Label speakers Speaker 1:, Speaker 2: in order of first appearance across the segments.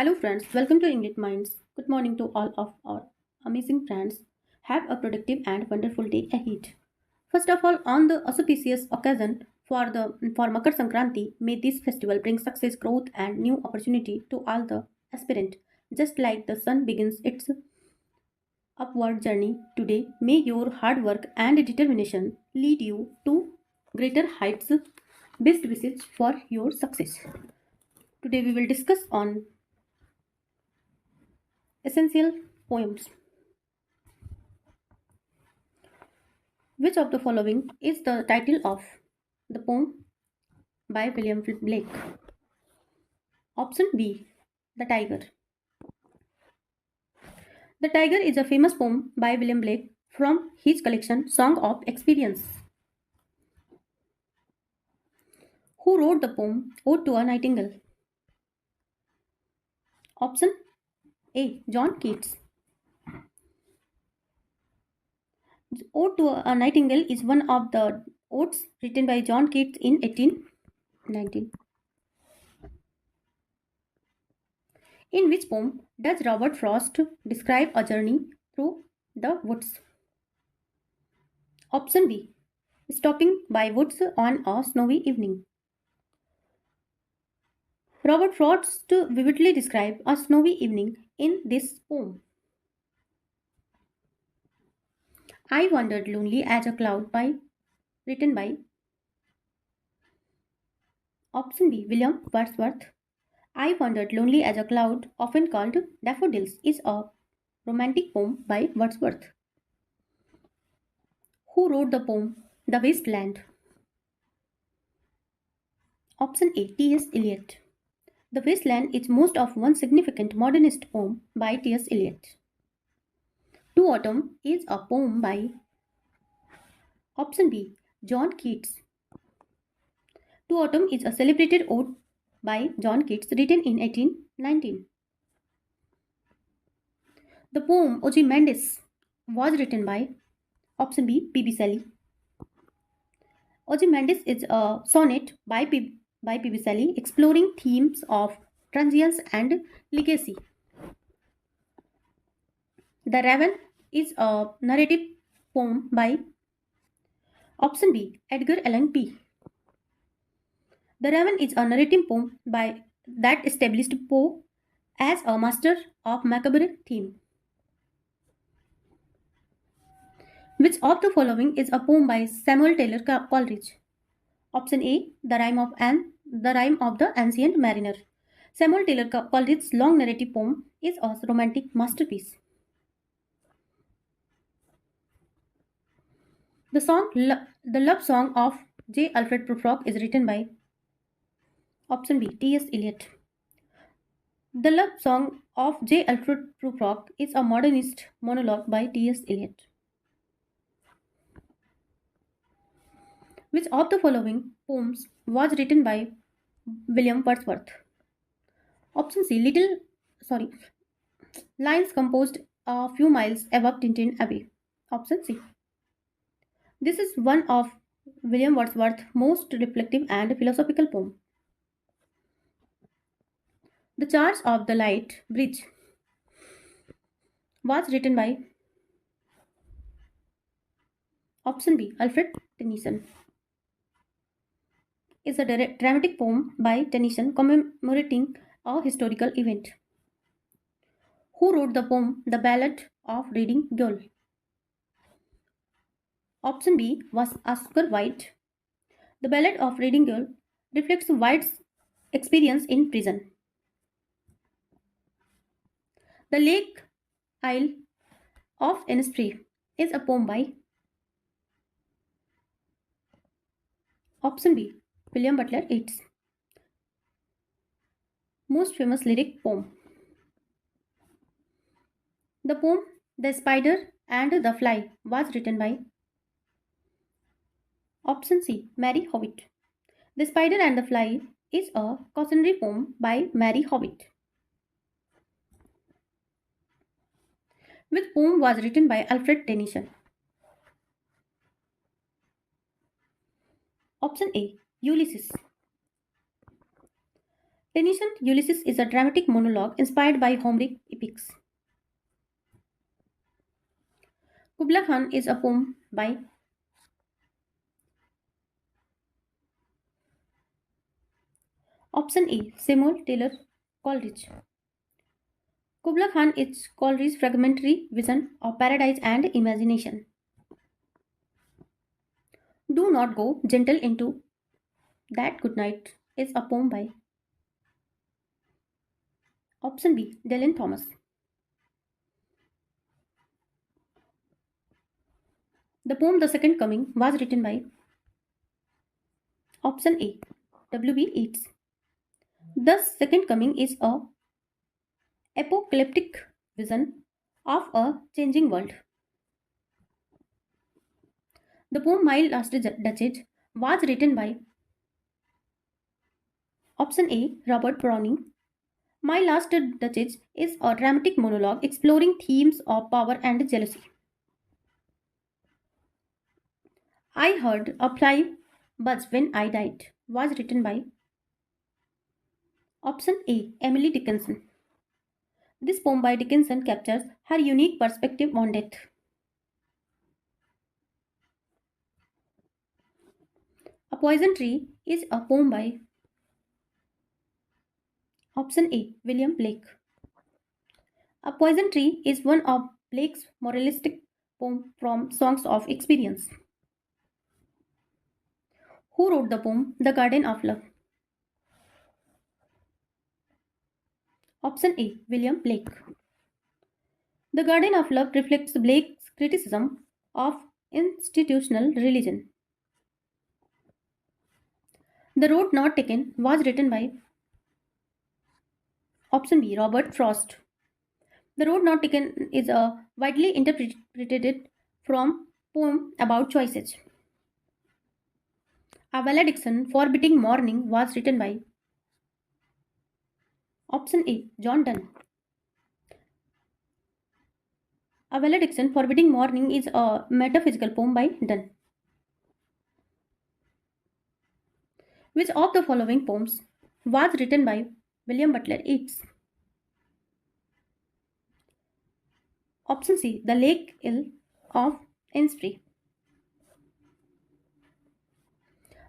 Speaker 1: Hello, friends. Welcome to English Minds. Good morning to all of our amazing friends. Have a productive and wonderful day ahead. First of all, on the auspicious occasion for Makar Sankranti, may this festival bring success, growth, and new opportunity to all the aspirant. Just like the sun begins its upward journey today, may your hard work and determination lead you to greater heights. Best wishes for your success. Today we will discuss on essential poems. Which of the following is the title of the poem by William Blake? Option B. The Tiger. The Tiger is a famous poem by William Blake from his collection Song of Experience. Who wrote the poem Ode to a Nightingale? Option A. John Keats. Ode to a Nightingale is one of the odes written by John Keats in 1819. In which poem does Robert Frost describe a journey through the woods? Option B. Stopping by woods on a snowy evening. Robert Frost vividly describes a snowy evening in this poem. I wandered lonely as a cloud by written by option B. William Wordsworth. I wandered lonely as a cloud, often called Daffodils, is a romantic poem by Wordsworth. Who wrote the poem The Waste Land? Option A. T.S. Eliot. The Waste Land is most of one significant modernist poem by T.S. Eliot. To Autumn is a poem by option B. John Keats. To Autumn is a celebrated ode by John Keats written in 1819. The poem Ozymandias was written by option B. P.B. Shelley. Ozymandias is a sonnet by P.B. Shelley exploring themes of transience and legacy. The Raven is a narrative poem by option B. Edgar Allan Poe. The Raven is a narrative poem by that established Poe as a master of macabre theme. Which of the following is a poem by Samuel Taylor Coleridge? Option A. The Rime of the Ancient Mariner. Samuel Taylor Coleridge's long narrative poem is a romantic masterpiece. The love song of J. Alfred Prufrock is written by option B. T.S. Eliot. The love song of J. Alfred Prufrock is a modernist monologue by T.S. Eliot. Which of the following poems was written by William Wordsworth? Option C. Lines composed a few miles above Tintin Abbey. Option C. This is one of William Wordsworth's most reflective and philosophical poems. The Charge of the Light Bridge was written by option B. Alfred Tennyson. Is a dramatic poem by Tennyson commemorating a historical event. Who wrote the poem The Ballad of Reading Gaol? Option B was Oscar Wilde. The Ballad of Reading Gaol reflects Wilde's experience in prison. The Lake Isle of Innisfree is a poem by option B. William Butler Yeats. Most famous lyric poem. The poem The Spider and the Fly was written by option C. Mary Howitt. The Spider and the Fly is a cautionary poem by Mary Howitt. Which poem was written by Alfred Tennyson? Option A. Ulysses. Tennyson Ulysses is a dramatic monologue inspired by Homeric epics. Kubla Khan is a poem by option A. Samuel Taylor Coleridge. Kubla Khan is Coleridge's fragmentary vision of paradise and imagination. Do Not Go Gentle Into That Good Night is a poem by option B. Dylan Thomas. The poem The Second Coming was written by option A. W.B. Yeats. The Second Coming is a apocalyptic vision of a changing world. The poem My Last Duchess was written by option A. Robert Browning. My Last Duchess is a dramatic monologue exploring themes of power and jealousy. I Heard a Fly Buzz When I Died was written by option A. Emily Dickinson. This poem by Dickinson captures her unique perspective on death. A Poison Tree is a poem by option A. William Blake. A Poison Tree is one of Blake's moralistic poems from Songs of Experience. Who wrote the poem The Garden of Love? Option A. William Blake. The Garden of Love reflects Blake's criticism of institutional religion. The Road Not Taken was written by option B. Robert Frost. The Road Not Taken is a widely interpreted from poem about choices. A Valediction Forbidding Morning was written by option A. John Donne. A Valediction Forbidding Morning is a metaphysical poem by Donne. Which of the following poems was written by William Butler Yeats? Option C. The Lake Ill of Innisfree.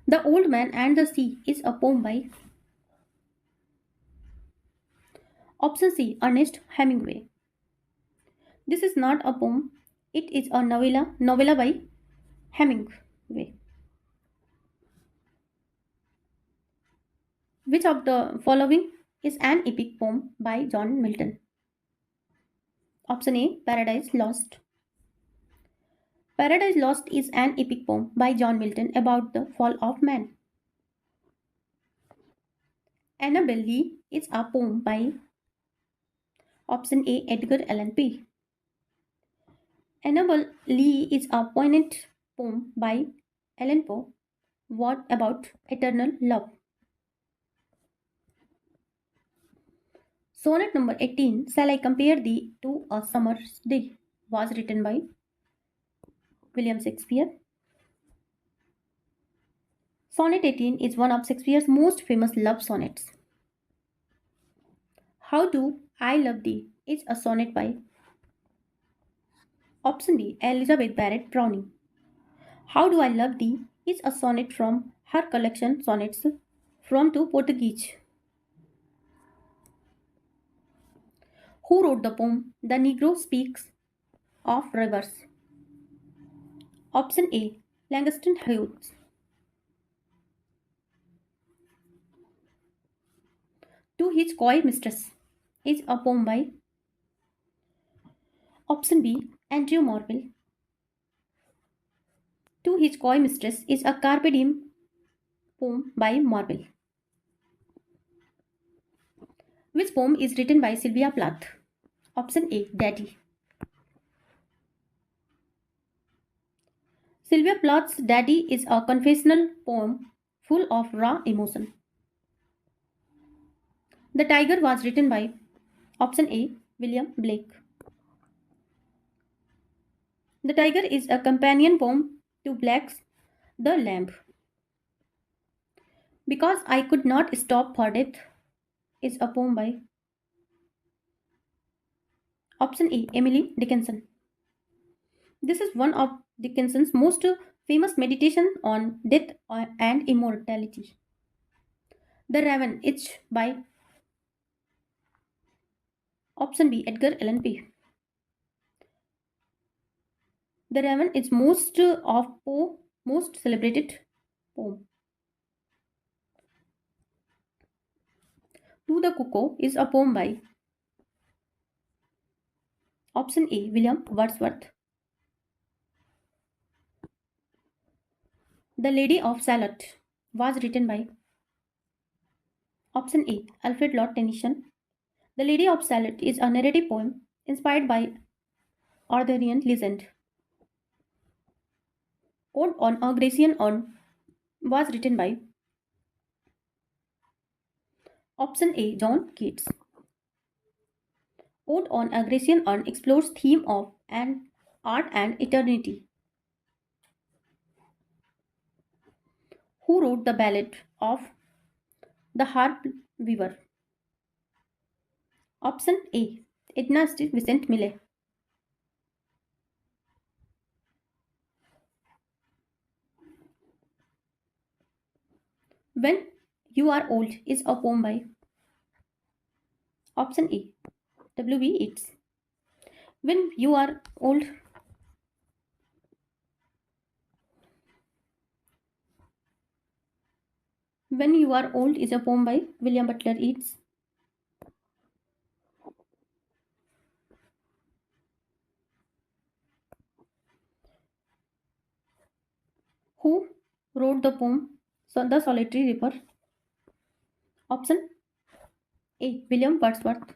Speaker 1: The Old Man and the Sea is a poem by option C. Ernest Hemingway. This is not a poem, it is a novella by Hemingway. Which of the following is an epic poem by John Milton? Option A. Paradise Lost. Paradise Lost is an epic poem by John Milton about the fall of man. Annabel Lee is a poem by option A. Edgar Allan Poe. Annabel Lee is a poignant poem by Allan Poe. What about eternal love? Sonnet number 18, Shall I Compare Thee to a Summer's Day, was written by William Shakespeare. Sonnet 18 is one of Shakespeare's most famous love sonnets. How Do I Love Thee is a sonnet by option B. Elizabeth Barrett Browning. How Do I Love Thee is a sonnet from her collection Sonnets from to Portuguese. Who wrote the poem The Negro Speaks of Rivers? Option A. Langston Hughes. To His Coy Mistress is a poem by option B. Andrew Marvell. To His Coy Mistress is a Carpe Diem poem by Marvell. Which poem is written by Sylvia Plath? Option A. Daddy. Sylvia Plath's Daddy is a confessional poem full of raw emotion. The Tiger was written by option A. William Blake. The Tiger is a companion poem to Blake's The Lamb. Because I Could Not Stop for Death is a poem by option A. Emily Dickinson. This is one of Dickinson's most famous meditation on death and immortality. The Raven is by option B. Edgar Allan Poe. The Raven is most celebrated poem. To the Cuckoo is a poem by option A. William Wordsworth. The Lady of Shalott was written by option A. Alfred Lord Tennyson. The Lady of Shalott is a narrative poem inspired by Arthurian legend. Ode on a Grecian urn was written by option A. John Keats. Ode on a Grecian urn explores theme of an art and eternity. Who wrote the ballad of the harp weaver? Option A. Ignatius Vincent Millay. When You Are Old is a poem by option A. W.B. Yeats. When You Are Old When You Are Old is a poem by William Butler Yeats. Who wrote the poem The Solitary River? Option A. William Wordsworth.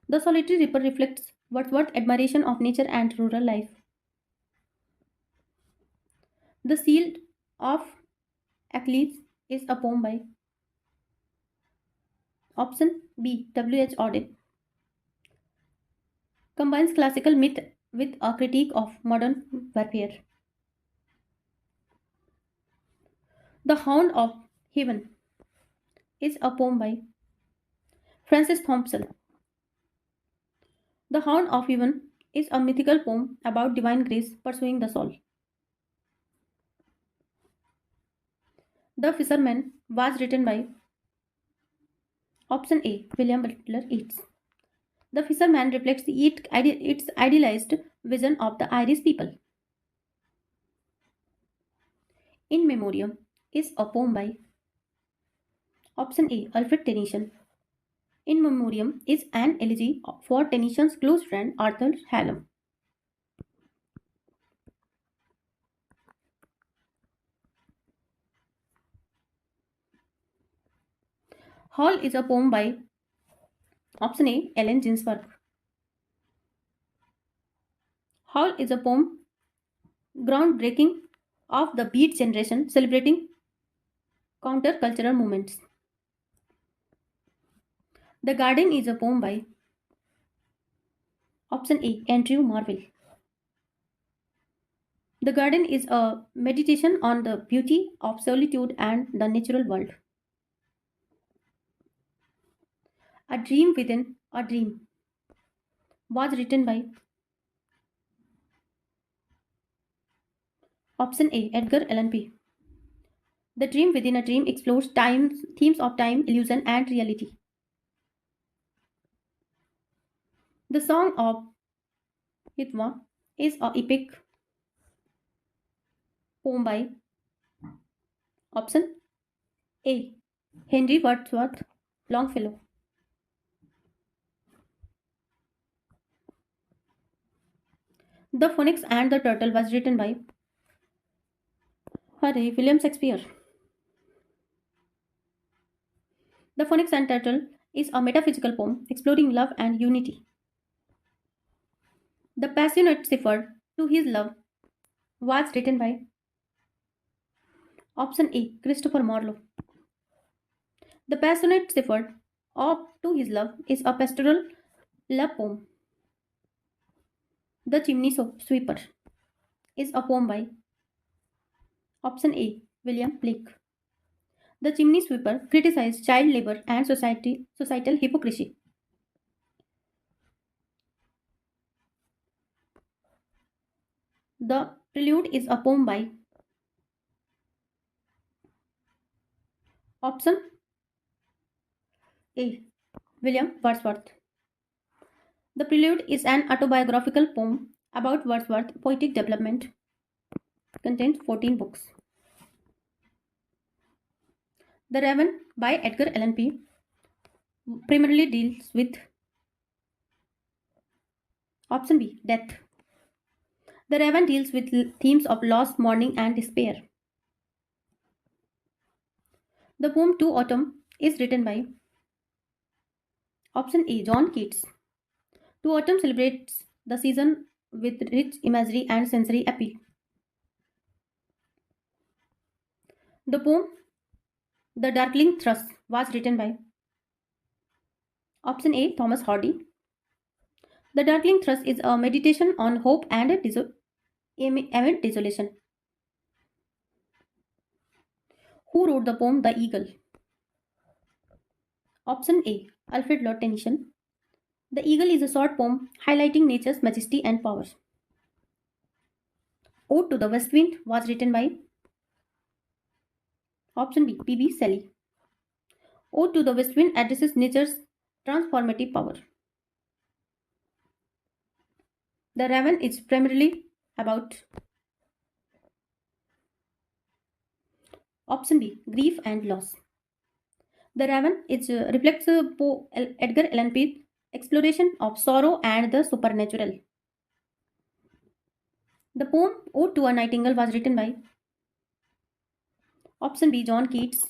Speaker 1: The Solitary River reflects Wordsworth's admiration of nature and rural life. The Shield of Achilles is a poem by option B. W.H. Auden. Combines classical myth with a critique of modern warfare. The Hound of Heaven is a poem by Francis Thompson. The Hound of Heaven is a mythical poem about divine grace pursuing the soul. The Fisherman was written by option A. William Butler Yeats. The Fisherman reflects its idealized vision of the Irish people. In Memoriam is a poem by option A. Alfred Tennyson. In Memoriam is an elegy for Tennyson's close friend Arthur Hallam. Hall is a poem by option A. Allen Ginsberg. Hall is a poem groundbreaking of the Beat generation celebrating countercultural movements. The Garden is a poem by option A. Andrew Marvell. The Garden is a meditation on the beauty of solitude and the natural world. A Dream Within a Dream was written by option A. Edgar Allan Poe. The Dream Within a Dream explores themes of time, illusion, and reality. The Song of Hitwa is a epic poem by option A. Henry Wordsworth Longfellow. The Phoenix and the Turtle was written by William Shakespeare. The Phoenix and Turtle is a metaphysical poem exploring love and unity. The Passionate Shepherd to His Love was written by option A. Christopher Marlowe. The Passionate Shepherd of To His Love is a pastoral love poem. The Chimney Sweeper is a poem by option A. William Blake. The chimney sweeper criticized child labor and societal hypocrisy. The prelude is a poem by option A. William Wordsworth. The prelude is an autobiographical poem about Wordsworth's poetic development, contains 14 books. The Raven by Edgar Allan Poe primarily deals with option B. Death. The Raven deals with themes of loss, mourning, and despair. The poem To Autumn is written by option A. John Keats. To Autumn celebrates the season with rich imagery and sensory appeal. The poem The Darkling Thrush was written by option A. Thomas Hardy. The Darkling Thrush is a meditation on hope and amid desolation. Who wrote the poem The Eagle? Option A. Alfred Lord Tennyson. The Eagle is a short poem highlighting nature's majesty and power. Ode to the West Wind was written by option B. P.B. Shelley. Ode to the West Wind addresses nature's transformative power. The Raven is primarily about option B. Grief and loss. The Raven reflects Edgar Allan Poe's exploration of sorrow and the supernatural. The poem Ode to a Nightingale was written by option B. John Keats.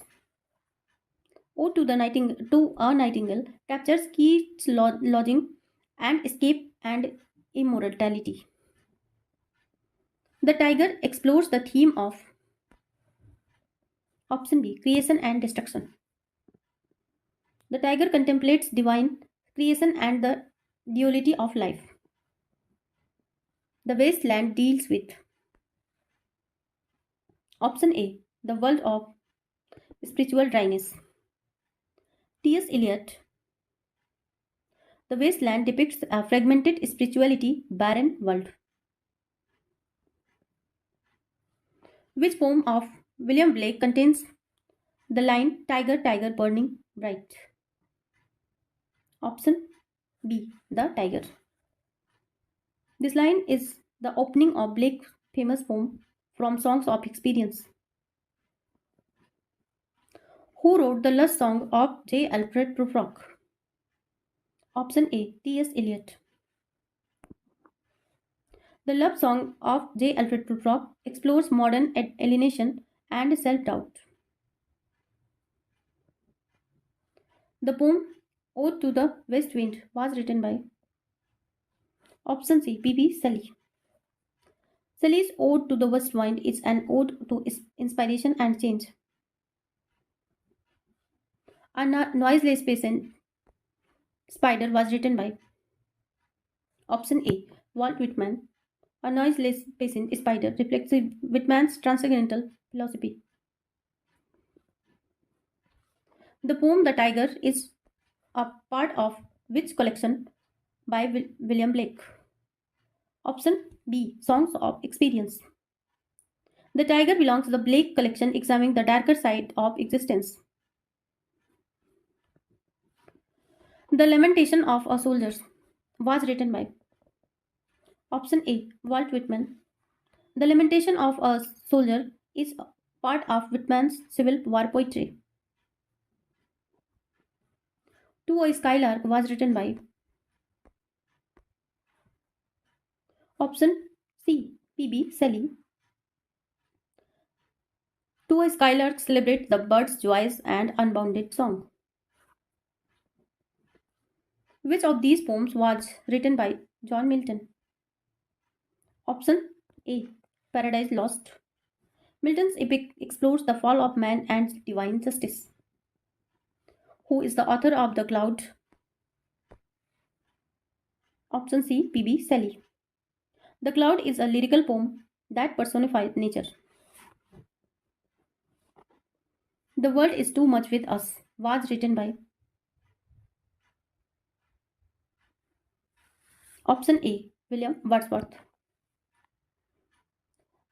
Speaker 1: Ode to a Nightingale captures Keats' longing and escape and immortality. The Tiger explores the theme of option B. Creation and destruction. The tiger contemplates divine creation and the duality of life. The wasteland deals with option A. The world of spiritual dryness. T.S. Eliot. The wasteland depicts a fragmented spirituality, barren world. Which poem of William Blake contains the line Tiger, tiger burning bright? Option B. The Tiger. This line is the opening of Blake's famous poem from Songs of Experience. Who wrote the love song of J. Alfred Prufrock? Option A. T.S. Eliot. The love song of J. Alfred Prufrock explores modern alienation and self-doubt. The poem Ode to the West Wind was written by option C. P.B. Shelley. Shelley's Ode to the West Wind is an ode to inspiration and change. A noiseless patient spider was written by option A. Walt Whitman. A noiseless patient spider reflects Whitman's transcendental philosophy. The poem The Tiger is a part of which collection by William Blake? Option B. Songs of Experience. The Tiger belongs to the Blake collection examining the darker side of existence. The Lamentation of a Soldier was written by option A. Walt Whitman. The Lamentation of a Soldier is part of Whitman's Civil War poetry. To a Skylark was written by option C. P.B. Shelley. To a Skylark celebrates the bird's joys and unbounded song. Which of these poems was written by John Milton? Option A. Paradise Lost. Milton's epic explores the fall of man and divine justice. Who is the author of The Cloud? Option C. P.B. Shelley. The Cloud is a lyrical poem that personifies nature. The World is Too Much with Us was written by option A. William Wordsworth.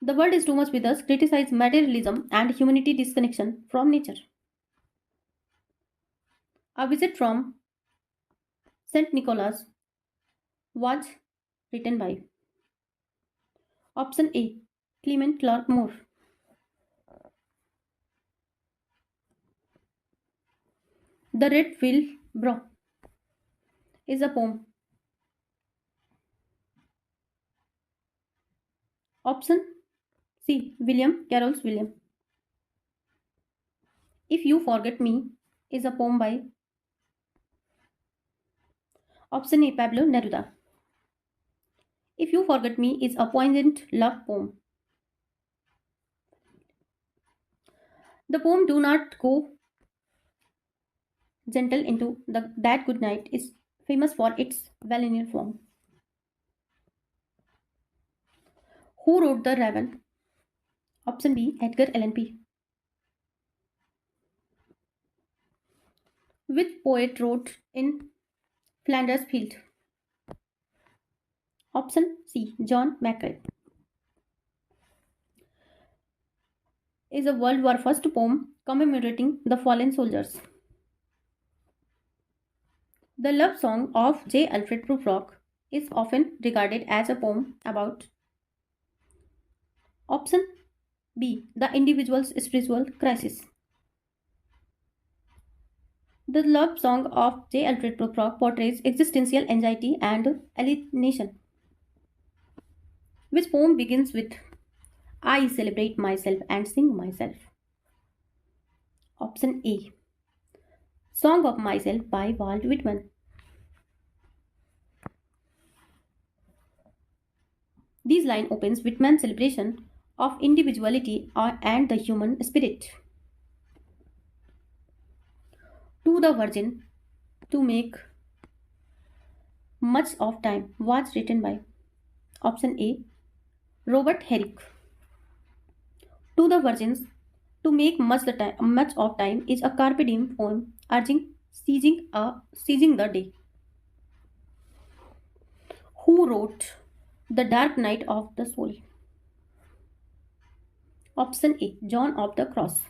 Speaker 1: The World is Too Much with Us criticized materialism and humanity disconnection from nature. A Visit from St. Nicholas was written by option A. Clement Clark Moore. The Red Wheelbarrow is a poem. Option C. William Carroll's William. If You Forget Me is a poem by option A. Pablo Neruda. If You Forget Me is a poignant love poem. The poem Do Not Go Gentle into That Good Night is famous for its well-known form. Who wrote The Raven? Option B. Edgar Allan Poe. Which poet wrote in Flanders Field? Option C. John Macrae. Is a World War I poem commemorating the fallen soldiers. The love song of J. Alfred Prufrock is often regarded as a poem about option B. The individual's spiritual crisis. The love song of J. Alfred Prufrock portrays existential anxiety and alienation. Which poem begins with I celebrate myself and sing myself? Option A. Song of Myself by Walt Whitman. This line opens Whitman's celebration of individuality and the human spirit. To the Virgin, to make much of time was written by option A. Robert Herrick. To the Virgins, to make much of time is a carpe diem poem urging seizing the day. Who wrote The Dark Night of the Soul? Option A. John of the Cross.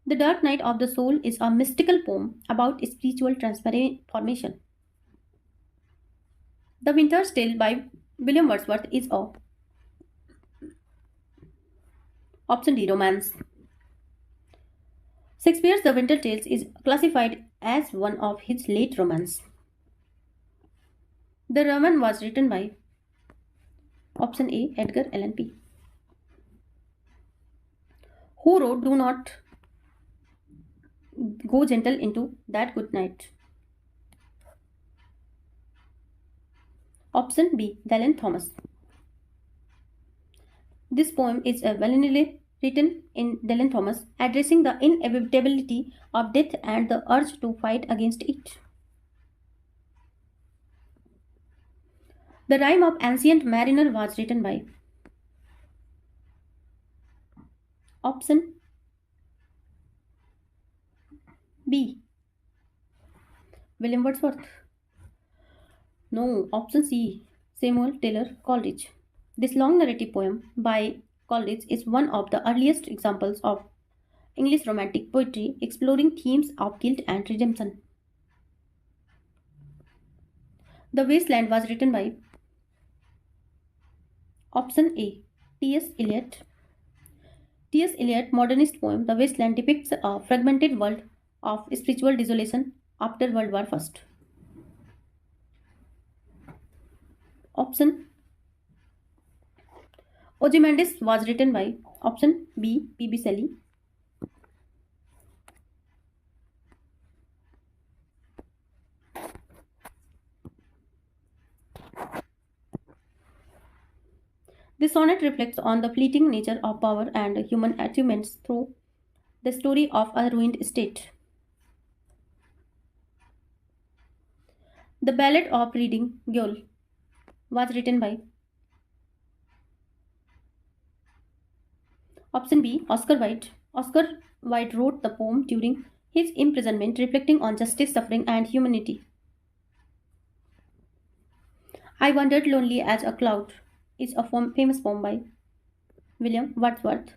Speaker 1: The Dark Night of the Soul is a mystical poem about spiritual transformation. The Winter's Tale by William Wordsworth is a option D. Romance. Shakespeare's The Winter Tales is classified as one of his late romances. The Raven was written by option A. Edgar Allan Poe. Who wrote Do Not Go Gentle into That Good Night? Option B. Dylan Thomas. This poem is valiantly written in Dylan Thomas, addressing the inevitability of death and the urge to fight against it. The Rime of Ancient Mariner was written by option B. William Wordsworth. No, option C. Samuel Taylor Coleridge. This long narrative poem by Coleridge is one of the earliest examples of English Romantic poetry exploring themes of guilt and redemption. The Wasteland was written by option A. T.S. Eliot. T.S. Eliot's modernist poem The Wasteland depicts a fragmented world of spiritual desolation after World War I. Option Ozymandias was written by option B. P.B. Shelley. This sonnet reflects on the fleeting nature of power and human achievements through the story of a ruined state. The Ballad of Reading Gaol was written by option B. Oscar Wilde. Oscar Wilde wrote the poem during his imprisonment, reflecting on justice, suffering, and humanity. I Wandered Lonely as a Cloud is a famous poem by William Wordsworth.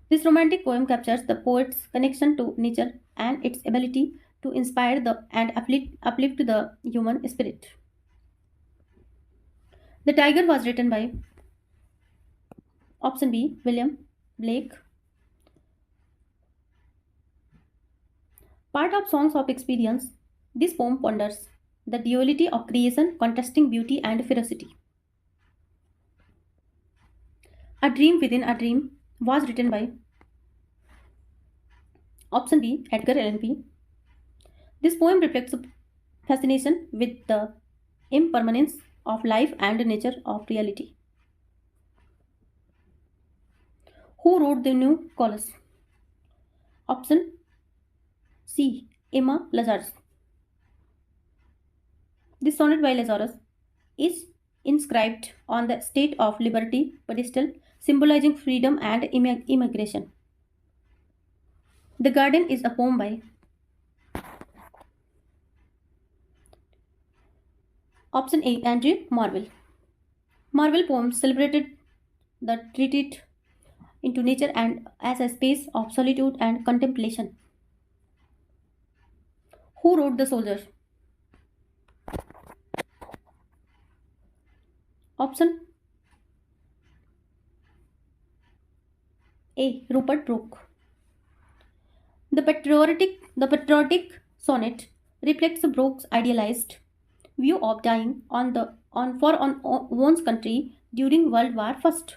Speaker 1: This romantic poem captures the poet's connection to nature and its ability to inspire and uplift the human spirit. The Tiger was written by option B, William Blake. Part of Songs of Experience, this poem ponders the duality of creation contrasting beauty and ferocity. A Dream Within a Dream was written by option B, Edgar Allan Poe. This poem reflects a fascination with the impermanence of life and nature of reality. Who wrote the New Chorus? Option C, Emma Lazarus. This sonnet by Lazarus is inscribed on the State of Liberty pedestal, symbolizing freedom and immigration. The Garden is a poem by option A, Andrew Marvell. Marvell poems celebrated the retreat into nature and as a space of solitude and contemplation. Who wrote The Soldier? Option A, Rupert Brooke. The patriotic sonnet reflects Brooke's idealized view of dying on one's country during World War First.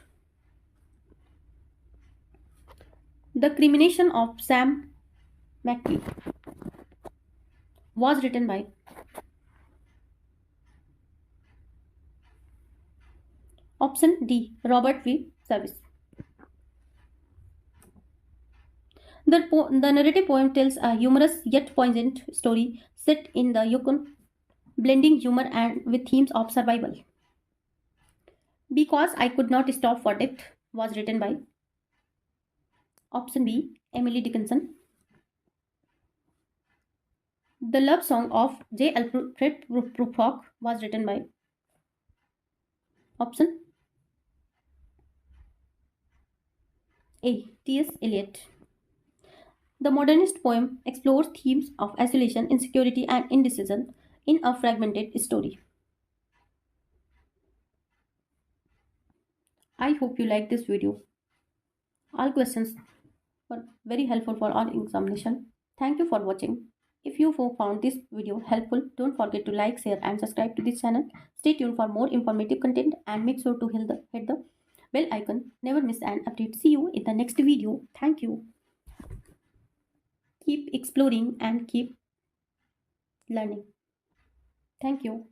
Speaker 1: The Crimination of Sam McKee was written by option D, Robert V. Service. The narrative poem tells a humorous yet poignant story set in the Yukon, blending humor and with themes of survival. Because I Could Not Stop for Death was written by option B, Emily Dickinson. The Love Song of J. Alfred Prufrock was written by option A, T.S. Eliot. The modernist poem explores themes of isolation, insecurity, and indecision in a fragmented story. I hope you like this video. All questions were very helpful for our examination. Thank you for watching. If you found this video helpful, don't forget to like, share, and subscribe to this channel. Stay tuned for more informative content and make sure to hit the bell icon. Never miss an update. See you in the next video. Thank you. Keep exploring and keep learning. Thank you.